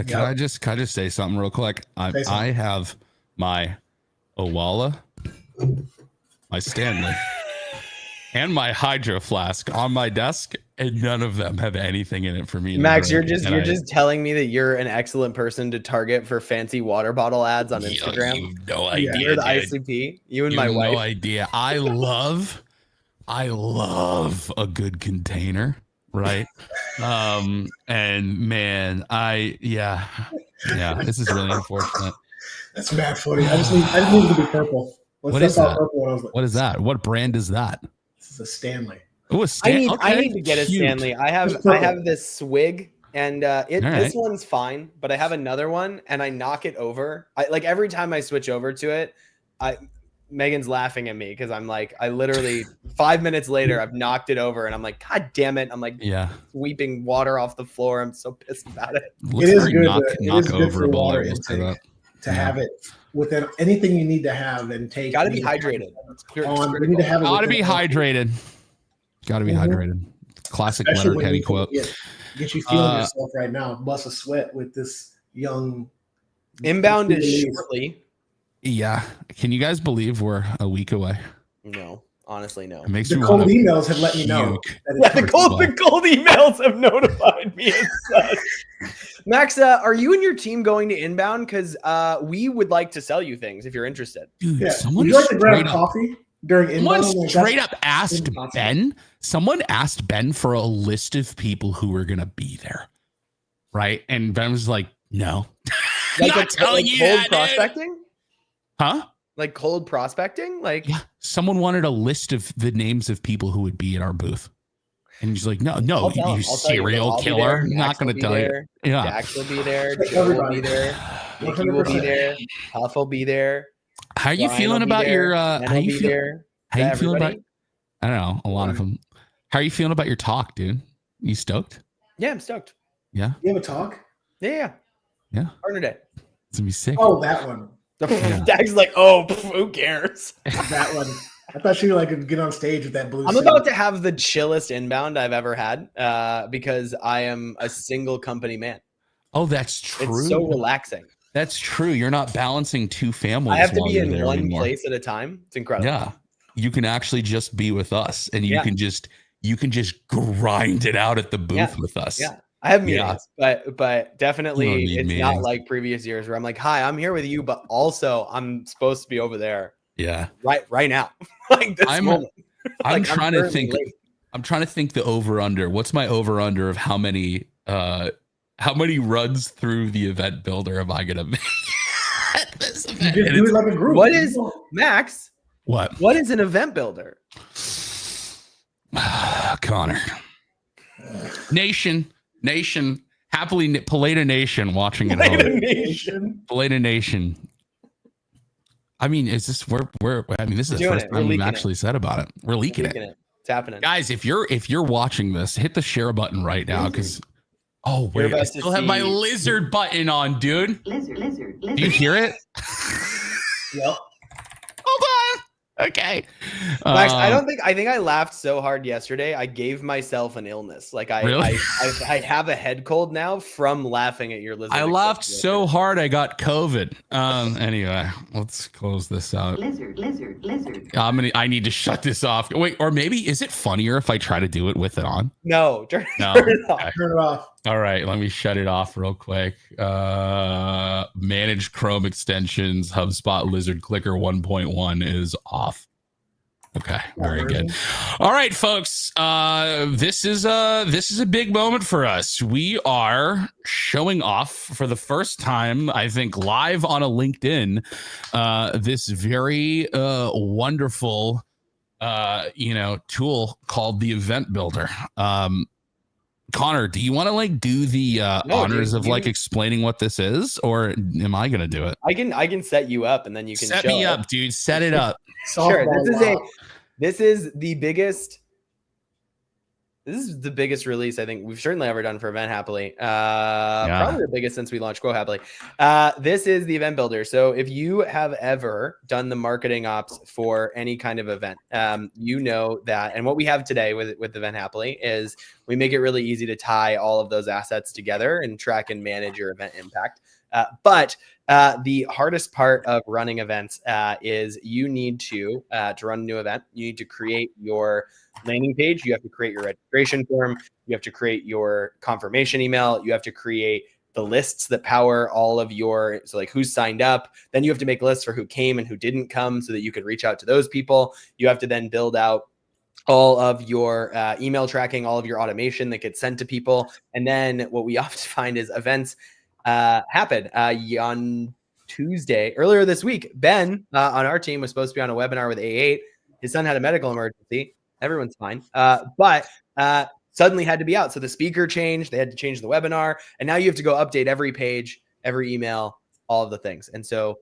Can I just say something real quick? I have my Owala, my Stanley, and my Hydro Flask on my desk, and none of them have anything in it for me. Max, you're just telling me that you're an excellent person to target for fancy water bottle ads on Instagram. You have no idea. You're the ICP. You and my wife. No idea. I love a good container, right? And man, this is really unfortunate. That's mad funny. I just need it to be purple. What is that? What is that? What brand is that? This is a Stanley. Oh, I need to get a Stanley. I have this swig, and this one's fine, but I have another one, and I knock it over. Every time I switch over to it, Megan's laughing at me because I'm like, I literally 5 minutes later, I've knocked it over, and I'm like, God damn it! I'm like, sweeping water off the floor. I'm so pissed about it. It is good. It is good for water intake to have it within anything you need to have and take. Got to be hydrated. You need to have it. Got to be hydrated. Got to be hydrated. Classic Leonard Kenny quote. Get you feeling yourself right now. Bust a sweat with this young. Inbound is shortly. Yeah. Can you guys believe we're a week away? No, honestly, no. It makes the cold emails have let me know. The cold emails have notified me as such. Max, are you and your team going to Inbound? Because we would like to sell you things if you're interested. Dude, would you like to grab coffee during Inbound? Someone straight up asked Ben. Someone asked Ben for a list of people who were going to be there. Right? And Ben was like, no. Not telling you cold prospecting? Dude. Huh? Like cold prospecting? Yeah. Someone wanted a list of the names of people who would be at our booth. And he's like, no, you serial killer. I'm not going to tell you. Yeah. Dax will be there. Joe will be there. Mickey will be there. Huff will be there. How are you feeling about your how you feeling about I don't know, a lot of them. How are you feeling about your talk, dude? You stoked? Yeah, I'm stoked. Yeah. You have a talk? Yeah. Partner day. It's gonna be sick. Oh, that one. Dax like, who cares? That one. I thought you could get on stage with that blue. I'm about to have the chillest inbound I've ever had because I am a single company man. Oh, that's true. It's so relaxing. That's true. You're not balancing two families. I have to be in one place at a time. It's incredible. Yeah. You can actually just be with us and you can just grind it out at the booth with us. Yeah. I have meetings, but definitely it's not like previous years where I'm like, hi, I'm here with you, but also I'm supposed to be over there. Yeah. Right now. Like this moment. I'm trying to think. I'm trying to think the over under. What's my over under of how many runs through the event builder am I gonna make at this event? You do it like a group. What is Max? What is an event builder? Connor. Nation, happily Paleta Nation watching at home. Paleta Nation. I mean, is this this is the first time we've actually said about it. We're leaking it. It's happening. Guys, if you're watching this, hit the share button right now because wait, I still have my lizard button on, dude. Lizard. Do you hear it? Yep. Hold on. Okay. Max, I think I laughed so hard yesterday. I gave myself an illness. Like I have a head cold now from laughing at your lizard. I laughed so hard I got COVID. Anyway, let's close this out. Lizard. I need to shut this off. Wait, or maybe is it funnier if I try to do it with it on? No, turn it off. Okay. Turn it off. All right, let me shut it off real quick. Manage Chrome extensions. HubSpot Lizard Clicker 1.1 is off. Okay, very good. All right, folks. This is a big moment for us. We are showing off for the first time, I think, live on a LinkedIn. This very wonderful, tool called the Event Builder. Connor, do you want to do the honors of explaining what this is, or am I going to do it? I can set you up, and then you can set me up, dude. Set it up. Sure. This is the biggest This is the biggest release I think we've certainly ever done for Event Hapily. Probably the biggest since we launched Grow Hapily. This is the event builder. So if you have ever done the marketing ops for any kind of event, you know that. And what we have today with Event Hapily is we make it really easy to tie all of those assets together and track and manage your event impact. But the hardest part of running events is you need to run a new event, you need to create your landing page, you have to create your registration form, you have to create your confirmation email, you have to create the lists that power all of your, so like who's signed up, then you have to make lists for who came and who didn't come so that you could reach out to those people. You have to then build out all of your email tracking, all of your automation that gets sent to people. And then what we often find is events happen on Tuesday. Earlier this week, Ben on our team was supposed to be on a webinar with A8. His son had a medical emergency. Everyone's fine. But suddenly had to be out. So the speaker changed. They had to change the webinar. And now you have to go update every page, every email, all of the things. And so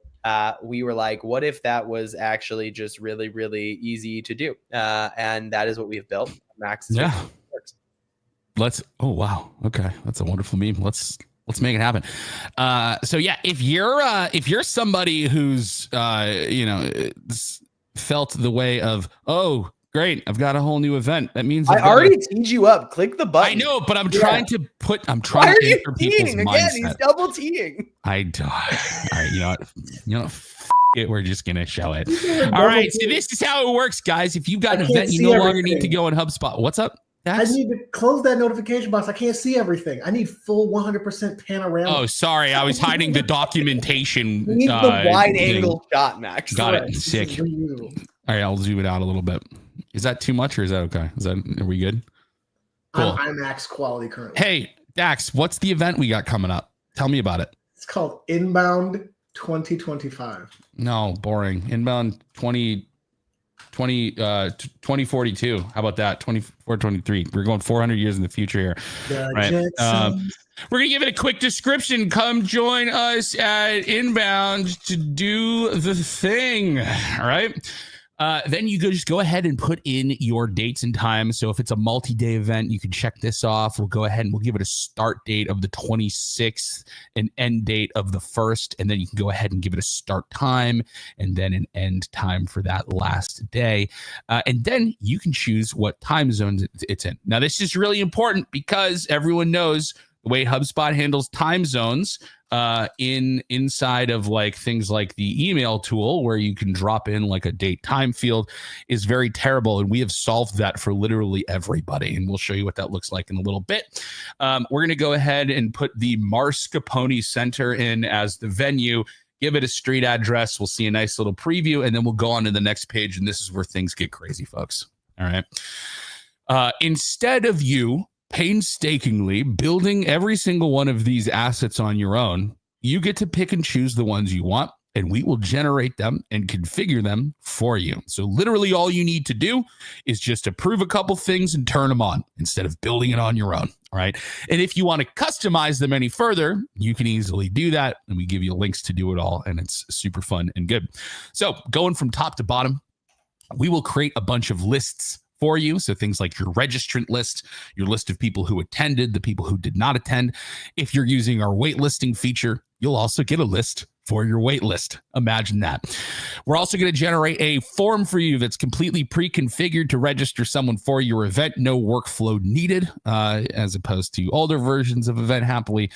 we were like, what if that was actually just really, really easy to do? And that is what we've built. Max. Oh, wow. Okay. That's a wonderful meme. Let's make it happen. So yeah, if you're somebody who's, felt the way of, oh, great, I've got a whole new event. That means I already teed you up. Click the button. I know, but I'm trying to enter people's mindset. He's double teeing. All right, you know, we're just gonna show it. All right, so this is how it works, guys. If you've got an event, you no longer need to go in HubSpot. What's up? I need to close that notification box. I can't see everything. I need full 100% panorama. Oh, sorry. I was hiding the documentation. Need the wide angle shot, Max. Got it. Sick. All right, I'll zoom it out a little bit. Is that too much or is that okay? Are we good? Cool. I'm max quality currently. Hey, Dax, what's the event we got coming up? Tell me about it. It's called Inbound 2025. No, boring. Inbound 2042. How about that? 2423. We're going 400 years in the future here. Right. We're going to give it a quick description. Come join us at Inbound to do the thing. All right. Then you just go ahead and put in your dates and times. So if it's a multi-day event, you can check this off. We'll go ahead and we'll give it a start date of the 26th, an end date of the 1st, and then you can go ahead and give it a start time and then an end time for that last day. And then you can choose what time zones it's in. Now, this is really important because everyone knows the way HubSpot handles time zones inside of like things like the email tool where you can drop in like a date time field is very terrible. And we have solved that for literally everybody. And we'll show you what that looks like in a little bit. We're going to go ahead and put the Mascarpone Center in as the venue, give it a street address. We'll see a nice little preview and then we'll go on to the next page. And this is where things get crazy, folks. All right. Instead of you painstakingly building every single one of these assets on your own, you get to pick and choose the ones you want, and we will generate them and configure them for you. So literally all you need to do is just approve a couple things and turn them on instead of building it on your own. All right. And if you want to customize them any further, you can easily do that. And we give you links to do it all. And it's super fun and good. So going from top to bottom, we will create a bunch of lists for you. So things like your registrant list, your list of people who attended, the people who did not attend. If you're using our waitlisting feature, you'll also get a list for your wait list. Imagine that. We're also going to generate a form for you that's completely pre-configured to register someone for your event. No workflow needed, as opposed to older versions of Event Hapily.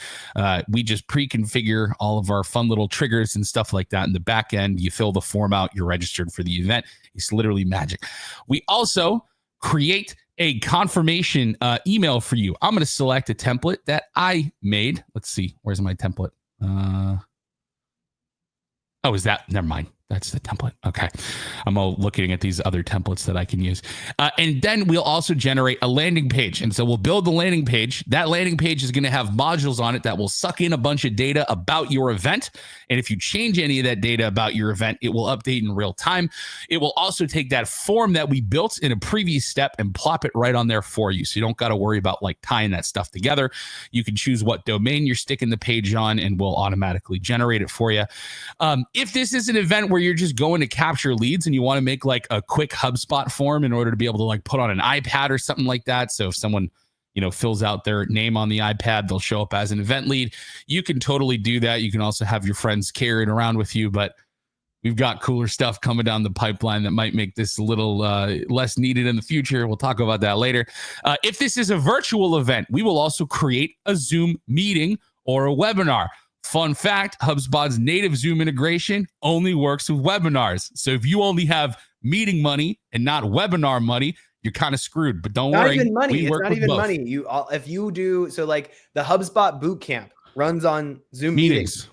We just pre-configure all of our fun little triggers and stuff like that in the back end. You fill the form out, you're registered for the event. It's literally magic. We also create a confirmation email for you. I'm going to select a template that I made. Let's see. Where's my template? Oh, is that? Never mind. That's the template. Okay. I'm all looking at these other templates that I can use. And then we'll also generate a landing page. And so we'll build the landing page. That landing page is going to have modules on it that will suck in a bunch of data about your event. And if you change any of that data about your event, it will update in real time. It will also take that form that we built in a previous step and plop it right on there for you. So you don't got to worry about like tying that stuff together. You can choose what domain you're sticking the page on and we'll automatically generate it for you. If this is an event where where you're just going to capture leads and you want to make like a quick HubSpot form in order to be able to like put on an iPad or something like that. So if someone, fills out their name on the iPad, they'll show up as an event lead. You can totally do that. You can also have your friends carry it around with you, but we've got cooler stuff coming down the pipeline that might make this a little less needed in the future. We'll talk about that later. If this is a virtual event, we will also create a Zoom meeting or a webinar. Fun fact, HubSpot's native Zoom integration only works with webinars. So if you only have meeting money and not webinar money, you're kind of screwed. But don't worry. Even money. It's not even money. If you do, so like the HubSpot bootcamp runs on Zoom meetings.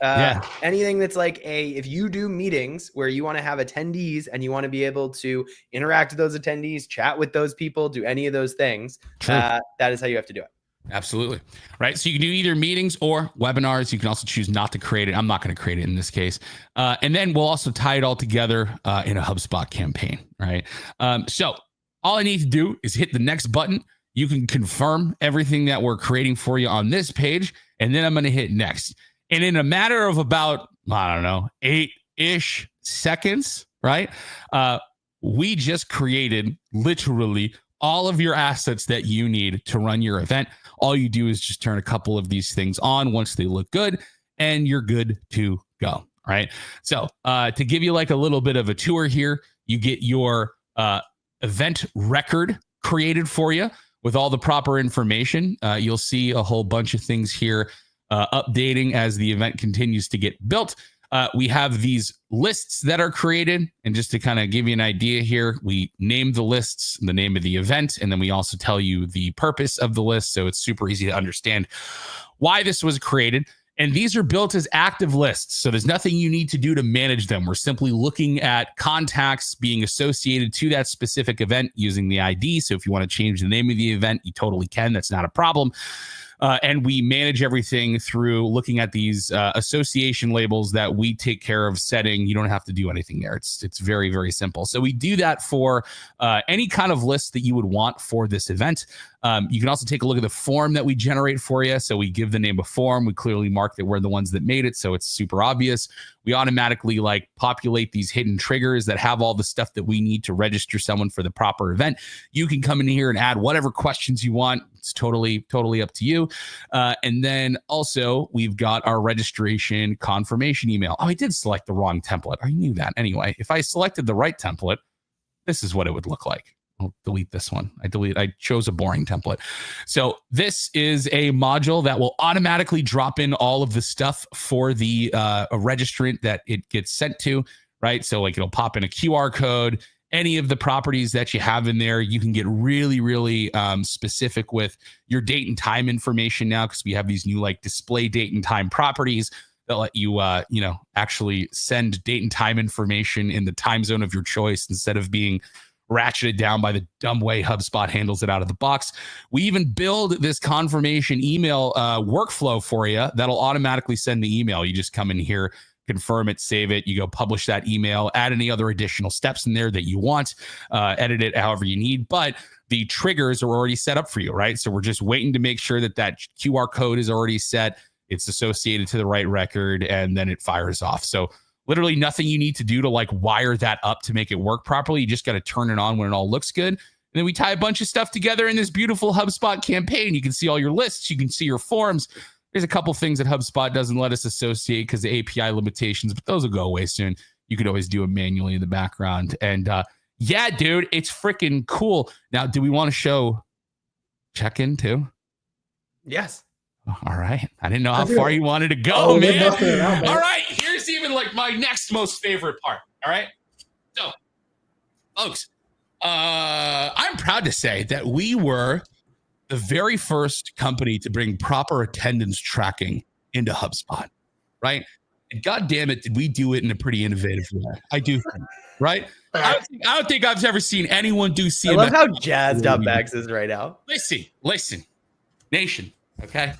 Anything that's like if you do meetings where you want to have attendees and you want to be able to interact with those attendees, chat with those people, do any of those things, that is how you have to do it. Absolutely. Right. So you can do either meetings or webinars. You can also choose not to create it. I'm not going to create it in this case. And then we'll also tie it all together in a HubSpot campaign. Right. So all I need to do is hit the next button. You can confirm everything that we're creating for you on this page. And then I'm going to hit next. And in a matter of about, 8-ish seconds, right? We just created literally all of your assets that you need to run your event. All you do is just turn a couple of these things on once they look good, and you're good to go. Right. So to give you like a little bit of a tour here, you get your event record created for you with all the proper information. You'll see a whole bunch of things here updating as the event continues to get built. We have these lists that are created. And just to kind of give you an idea here, we name the lists, the name of the event, and then we also tell you the purpose of the list. So it's super easy to understand why this was created. And these are built as active lists. So there's nothing you need to do to manage them. We're simply looking at contacts being associated to that specific event using the ID. So if you want to change the name of the event, you totally can. That's not a problem. And we manage everything through looking at these association labels that we take care of setting. You don't have to do anything there. It's very, very simple. So we do that for any kind of list that you would want for this event. You can also take a look at the form that we generate for you. So we give the name of form. We clearly mark that we're the ones that made it. So it's super obvious. We automatically like populate these hidden triggers that have all the stuff that we need to register someone for the proper event. You can come in here and add whatever questions you want. It's totally up to you. And then also we've got our registration confirmation email. Oh, I did select the wrong template. I knew that. Anyway, if I selected the right template, this is what it would look like. I'll delete this one. I chose a boring template. So this is a module that will automatically drop in all of the stuff for the registrant that it gets sent to, right? So like it'll pop in a QR code, any of the properties that you have in there. You can get really, really specific with your date and time information now, because we have these new like display date and time properties that let you, actually send date and time information in the time zone of your choice instead of being ratcheted down by the dumb way HubSpot handles it out of the box. We even build this confirmation email workflow for you that'll automatically send the email. You just come in here, confirm it, save it. You go publish that email, add any other additional steps in there that you want, edit it however you need. But the triggers are already set up for you, right? So we're just waiting to make sure that that QR code is already set. It's associated to the right record, and then it fires off. So literally nothing you need to do to like wire that up to make it work properly. You just got to turn it on when it all looks good. And then we tie a bunch of stuff together in this beautiful HubSpot campaign. You can see all your lists. You can see your forms. There's a couple things that HubSpot doesn't let us associate because of API limitations, but those will go away soon. You could always do it manually in the background. And yeah, dude, it's freaking cool. Now, do we want to show check-in too? Yes. All right. I didn't know how far you wanted to go, man. All right. Here's even like my next most favorite part. All right. So, folks, I'm proud to say that we were the very first company to bring proper attendance tracking into HubSpot, right? And God damn it, did we do it in a pretty innovative way? I do think, right? I don't think I've ever seen anyone do CMS. I love how jazzed up Max is right now. Listen, nation, okay?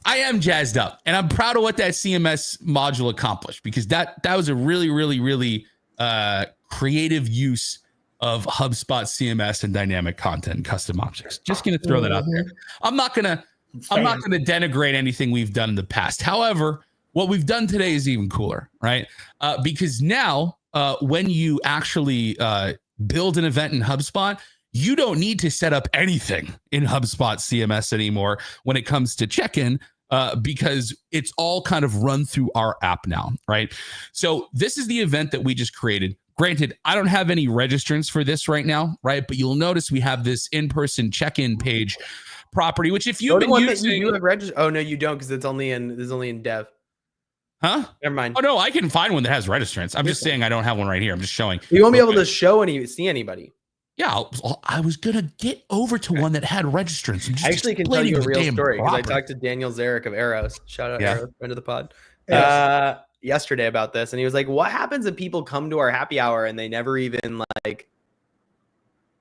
I am jazzed up, and I'm proud of what that CMS module accomplished, because that was a really, really, really creative use of HubSpot CMS and dynamic content and custom objects. Just going to throw that out there. I'm not going to denigrate anything we've done in the past. However, what we've done today is even cooler, right? Because now when you actually build an event in HubSpot, you don't need to set up anything in HubSpot CMS anymore when it comes to check-in, because it's all kind of run through our app now, right? So this is the event that we just created. Granted, I don't have any registrants for this right now, right? But you'll notice we have this in-person check-in page property, which if you've been using, you do have register. Oh no, you don't, because it's only in dev. Huh? Never mind. Oh no, I can find one that has registrants. I'm just saying I don't have one right here. I'm just showing. You won't be able to see anybody. Yeah, I was gonna get over to one that had registrants. I actually can tell you a real story because I talked to Daniel Zarek of Eros. Shout out Eros, friend of the pod. Yes. Yesterday about this, and he was like, "What happens if people come to our happy hour and they never even like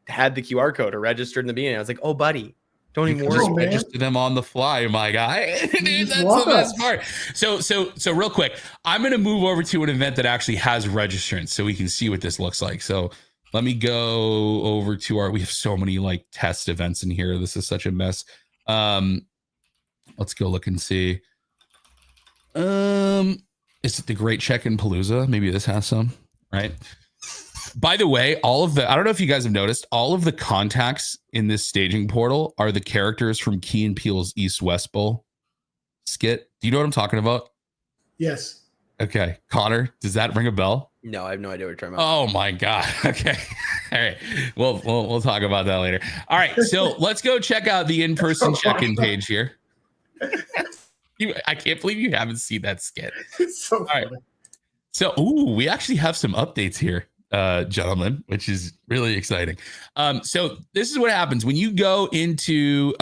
had the QR code or registered in the beginning?" I was like, "Oh, buddy, don't even worry. Just register them on the fly, my guy." Dude, that's the best part. So real quick, I'm gonna move over to an event that actually has registrants so we can see what this looks like. So let me go over to we have so many like test events in here. This is such a mess. Let's go look and see. Is it the Great Check-in Palooza? Maybe this has some, right? By the way, I don't know if you guys have noticed, all of the contacts in this staging portal are the characters from Key and Peele's East West Bowl skit. Do you know what I'm talking about? Yes. Okay. Connor, does that ring a bell? No, I have no idea what you're talking about. Oh my God. Okay. All right. We'll talk about that later. All right. So let's go check out the in-person check-in page here. I can't believe you haven't seen that skit. It's so funny. All right. So, we actually have some updates here, gentlemen, which is really exciting. So this is what happens when you go into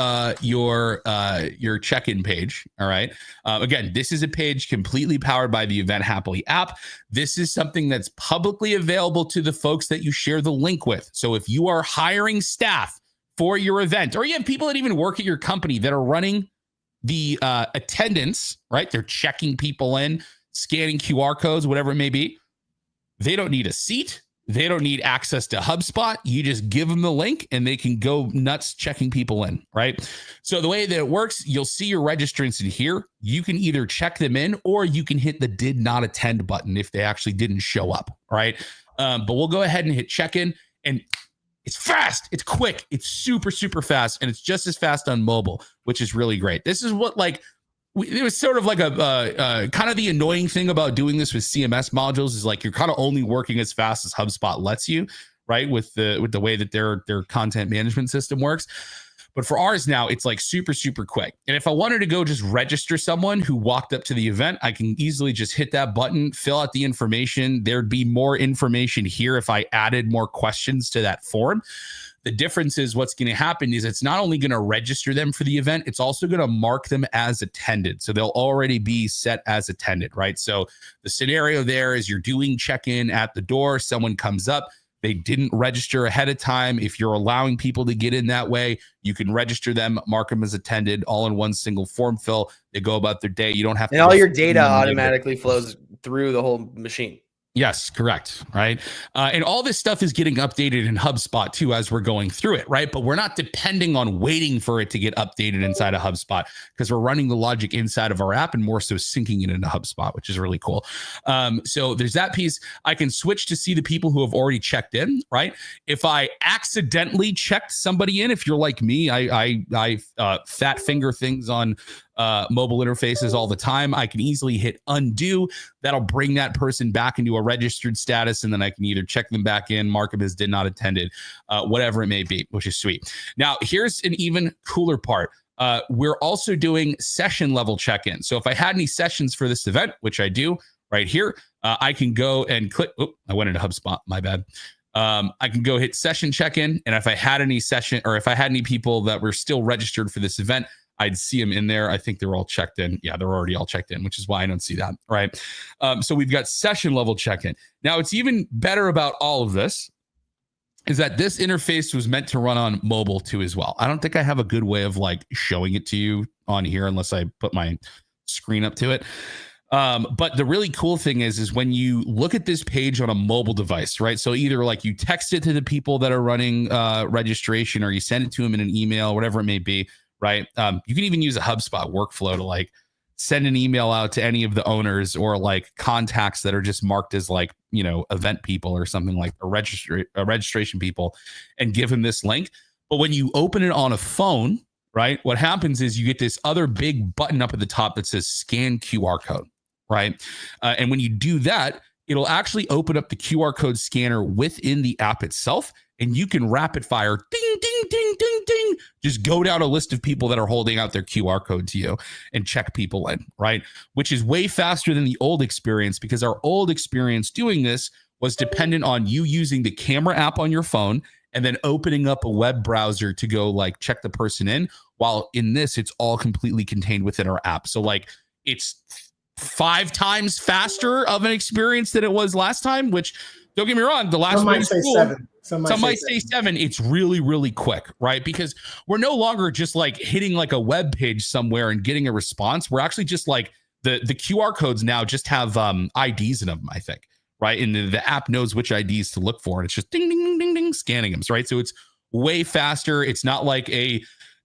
your check-in page. All right. Again, this is a page completely powered by the Event Happily app. This is something that's publicly available to the folks that you share the link with. So if you are hiring staff for your event, or you have people that even work at your company that are running the attendance, right? They're checking people in, scanning QR codes, whatever it may be. They don't need a seat. They don't need access to HubSpot. You just give them the link and they can go nuts checking people in, right? So the way that it works, you'll see your registrants in here. You can either check them in or you can hit the did not attend button if they actually didn't show up, right? But we'll go ahead and hit check-in, and it's fast. It's quick. It's super, super fast. And it's just as fast on mobile, which is really great. This is what it was sort of like a kind of the annoying thing about doing this with CMS modules is like you're kind of only working as fast as HubSpot lets you, right? With the way that their content management system works. But for ours now, it's like super, super quick. And if I wanted to go just register someone who walked up to the event, I can easily just hit that button, fill out the information. There'd be more information here if I added more questions to that form. The difference is what's going to happen is it's not only going to register them for the event, it's also going to mark them as attended. So they'll already be set as attended, right? So the scenario there is you're doing check-in at the door, someone comes up, they didn't register ahead of time. If you're allowing people to get in that way, you can register them, mark them as attended, all in one single form fill. They go about their day. You don't have to. And all your data automatically flows through the whole machine. Yes, correct. Right. And all this stuff is getting updated in HubSpot too, as we're going through it. Right. But we're not depending on waiting for it to get updated inside of HubSpot because we're running the logic inside of our app and more so syncing it into HubSpot, which is really cool. So there's that piece. I can switch to see the people who have already checked in. Right. If I accidentally checked somebody in, if you're like me, I fat finger things on mobile interfaces all the time. I can easily hit undo. That'll bring that person back into a registered status, and then I can either check them back in, mark them as did not attended, whatever it may be, which is sweet. Now, here's an even cooler part. We're also doing session level check-in. So if I had any sessions for this event, which I do right here, I can go and click. Oh, I went into HubSpot. My bad. I can go hit session check-in, and if I had any people that were still registered for this event, I'd see them in there. I think they're all checked in. Yeah, they're already all checked in, which is why I don't see that, right? So we've got session level check-in. Now, it's even better about all of this is that this interface was meant to run on mobile too as well. I don't think I have a good way of like showing it to you on here unless I put my screen up to it. But the really cool thing is when you look at this page on a mobile device, right? So either like you text it to the people that are running registration or you send it to them in an email, whatever it may be, right? You can even use a HubSpot workflow to like send an email out to any of the owners or like contacts that are just marked as like, you know, event people or something like registration people and give them this link. But when you open it on a phone, right, what happens is you get this other big button up at the top that says scan QR code, right? And when you do that, it'll actually open up the QR code scanner within the app itself, and you can rapid fire, ding, ding, ding, ding, ding, just go down a list of people that are holding out their QR code to you and check people in, right? Which is way faster than the old experience, because our old experience doing this was dependent on you using the camera app on your phone and then opening up a web browser to go like check the person in. While in this, it's all completely contained within our app. So like it's 5 times faster of an experience than it was last time, which don't get me wrong, the last one might say cool. 7. Some might say 7. It's really, really quick, right? Because we're no longer just like hitting like a web page somewhere and getting a response. We're actually just like the QR codes now just have IDs in them, I think, right? And the app knows which IDs to look for, and it's just ding, ding, ding, ding, ding, scanning them, right? So it's way faster. It's not like a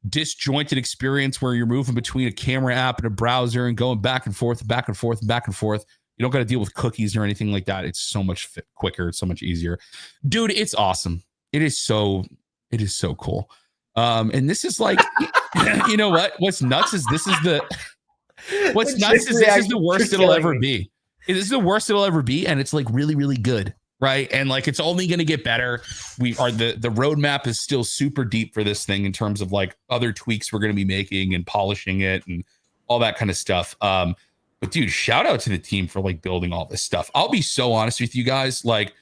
disjointed experience where you're moving between a camera app and a browser and going back and forth, back and forth, back and forth. You don't got to deal with cookies or anything like that. It's so much quicker. It's so much easier. Dude, it's awesome. It is so cool. And this is like, you know what? What's nuts is this is the worst it'll ever be. This is the worst it'll ever be. And it's like really, really good. Right. And like, it's only going to get better. The roadmap is still super deep for this thing in terms of like other tweaks we're going to be making and polishing it and all that kind of stuff. But dude, shout out to the team for like building all this stuff. I'll be so honest with you guys. Like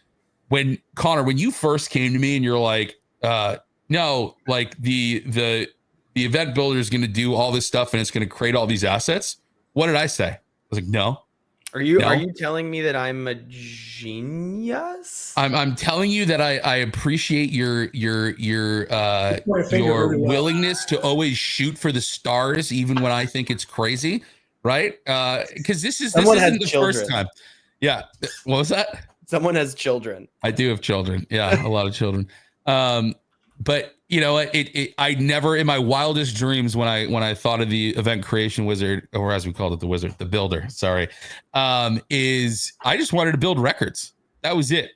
when you first came to me and you're like, no, like the event builder is going to do all this stuff and it's going to create all these assets. What did I say? I was like, no. Are you telling me that I'm a genius? I'm telling you that I appreciate your willingness to always shoot for the stars, even when I think it's crazy, right? Because this isn't the first time. Yeah. What was that? Someone has children. I do have children. Yeah, a lot of children. But you know what? I never in my wildest dreams when I thought of the event creation wizard, or as we called it, the builder. Sorry, is I just wanted to build records. That was it.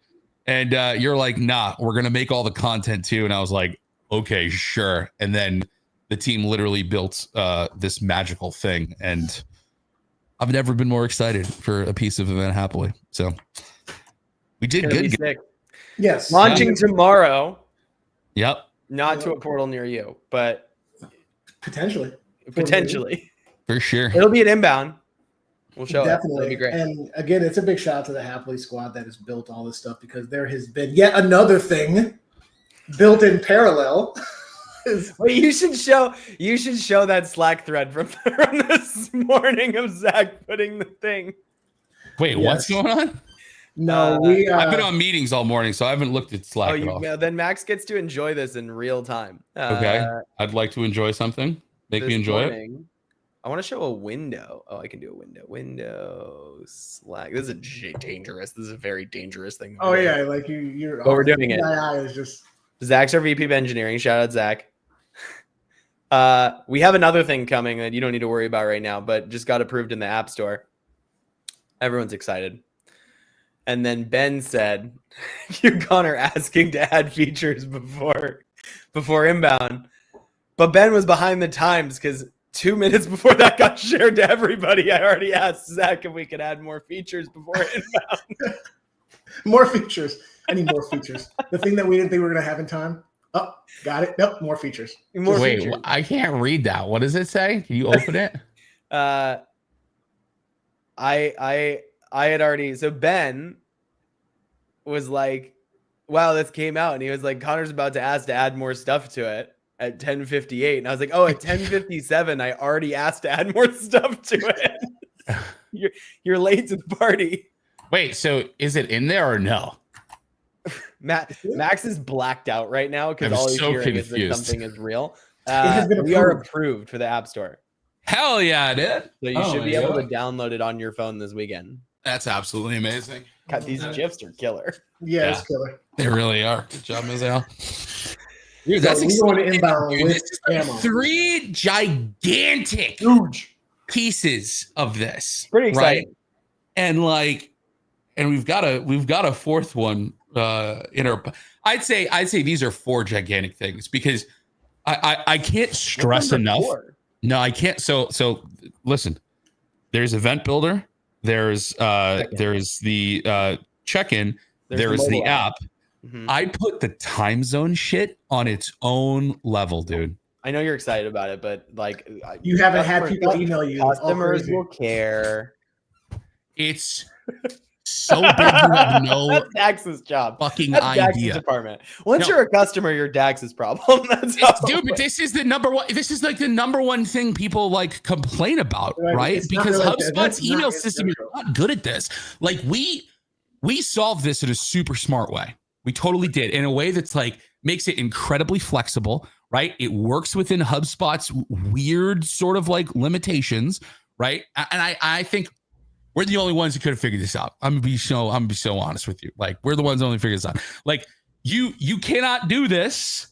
And you're like, nah, we're gonna make all the content too. And I was like, okay, sure. And then the team literally built this magical thing, and I've never been more excited for a piece of Event Happily. So we did good. Yes, launching tomorrow. Yep. Not to a portal near you, but potentially. For sure. It'll be an inbound. We'll show Definitely. It'll be great. And again, it's a big shout out to the Happily squad that has built all this stuff, because there has been yet another thing built in parallel. Well, you should show that Slack thread from this morning of Zach putting the thing. Wait, What's going on? No, I've been on meetings all morning, so I haven't looked at Slack at all. Then Max gets to enjoy this in real time. Okay, I'd like to enjoy something. Make me enjoy it. I want to show a window. Oh, I can do a window. Window Slack. This is dangerous. This is a very dangerous thing. Oh yeah, like you're. But we're doing it. Is just Zach's our VP of engineering. Shout out Zach. We have another thing coming that you don't need to worry about right now, but just got approved in the App Store. Everyone's excited. And then Ben said, "You Connor asking to add features before inbound." But Ben was behind the times, because 2 minutes before that got shared to everybody, I already asked Zach if we could add more features before inbound. More features. I need more features. The thing that we didn't think we were going to have in time. Oh, got it. Nope, more features. Wait, features. I can't read that. What does it say? Can you open it? I had already, so Ben was like, wow, this came out, and he was like, Connor's about to ask to add more stuff to it at 10:58, and I was like, oh, at 10:57 I already asked to add more stuff to it. you're late to the party. Wait, so is it in there or no? Max is blacked out right now because all he's hearing is that something is real. We are approved for the App Store. Hell yeah, dude. So you should be able to download it on your phone this weekend. That's absolutely amazing. God, these GIFs are killer. Yeah, it's killer. They really are. Good job, Mazel. Dude, that's going to inbound with 3 gigantic, huge pieces of this. Pretty exciting. Right? And we've got a fourth one in our. I'd say these are 4 gigantic things because I can't stress enough. 4? No, I can't. So listen, there's Event Builder. There's the check-in. There's the app. Mm-hmm. I put the time zone shit on its own level, dude. I know you're excited about it, but like you haven't had people email you. Customers will care. It's so big you have no that's Dax's job. Fucking that's idea. Dax's department. Once you're a customer, you're Dax's problem. Dude, but this is the number one. This is like the number one thing people like complain about, right? Because HubSpot's email system is not good at this. Like we solved this in a super smart way. We totally did in a way that's like makes it incredibly flexible, right? It works within HubSpot's weird sort of like limitations, right? And I think we're the only ones who could have figured this out. I'm gonna be so honest with you. Like we're the ones who only figured this out. Like you cannot do this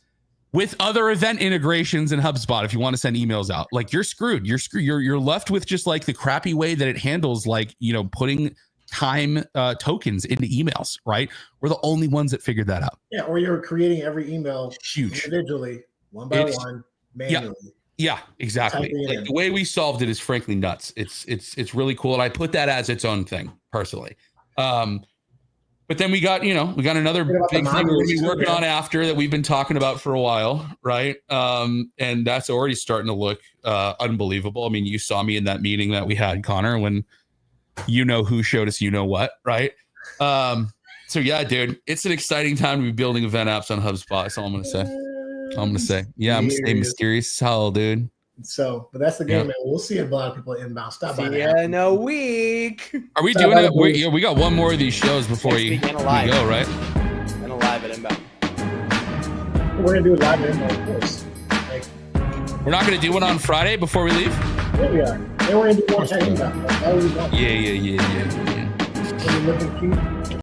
with other event integrations in HubSpot if you want to send emails out. Like you're screwed. You're left with just like the crappy way that it handles like, putting time tokens into emails, right? We're the only ones that figured that out. Yeah, or you're creating every email individually, one by one, manually. Yeah, exactly. Like the way we solved it is frankly nuts. It's really cool, and I put that as its own thing personally. But then we got another big thing we're going to be working on after that we've been talking about for a while, right? And that's already starting to look unbelievable. I mean, you saw me in that meeting that we had, Connor, when who showed us what, right? So yeah, dude, it's an exciting time to be building event apps on HubSpot. That's all I'm gonna say. Yeah, I'm staying mysterious as hell, dude. So, but that's the game, man. We'll see a lot of people inbound. Stop by. Yeah, in a week. Are we doing it? We got one more of these shows before you go, right? And a live at inbound. We're gonna do a live at inbound, of course. We're not gonna do one on Friday before we leave. Yeah, we are. And we're gonna do one at inbound. Yeah. Are you looking cute?